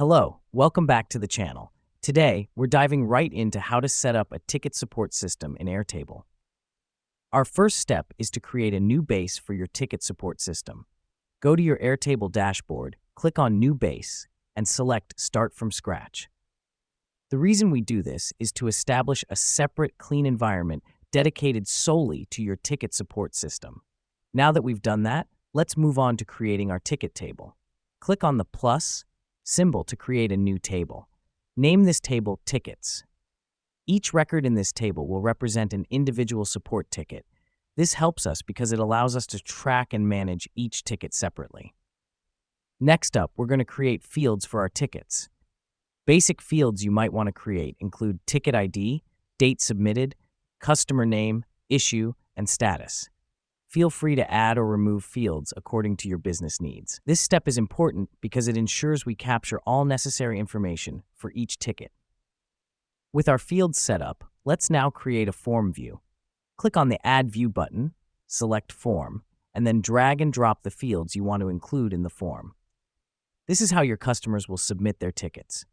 Hello, welcome back to the channel. Today, we're diving right into how to set up a ticket support system in Airtable. Our first step is to create a new base for your ticket support system. Go to your Airtable dashboard, click on New Base, and select Start from Scratch. The reason we do this is to establish a separate, clean environment dedicated solely to your ticket support system. Now that we've done that, let's move on to creating our ticket table. Click on the plus symbol to create a new table. Name this table Tickets. Each record in this table will represent an individual support ticket. This helps us because it allows us to track and manage each ticket separately. Next up, we're going to create fields for our tickets. Basic fields you might want to create include ticket ID, date submitted, customer name, issue, and status. Feel free to add or remove fields according to your business needs. This step is important because it ensures we capture all necessary information for each ticket. With our fields set up, let's now create a form view. Click on the Add View button, select Form, and then drag and drop the fields you want to include in the form. This is how your customers will submit their tickets.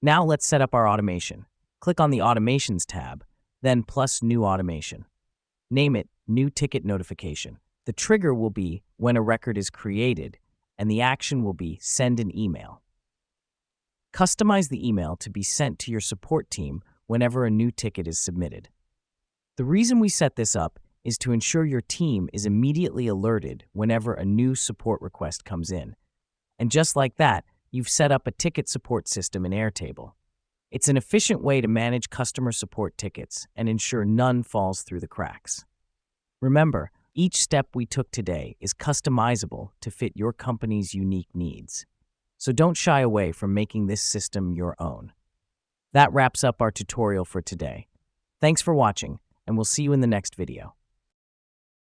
Now let's set up our automation. Click on the Automations tab, then plus New Automation. Name it New Ticket Notification. The trigger will be when a record is created, and the action will be Send an email. Customize the email to be sent to your support team whenever a new ticket is submitted. The reason we set this up is to ensure your team is immediately alerted whenever a new support request comes in. And just like that, you've set up a ticket support system in Airtable. It's an efficient way to manage customer support tickets and ensure none falls through the cracks. Remember, each step we took today is customizable to fit your company's unique needs. So don't shy away from making this system your own. That wraps up our tutorial for today. Thanks for watching, and we'll see you in the next video.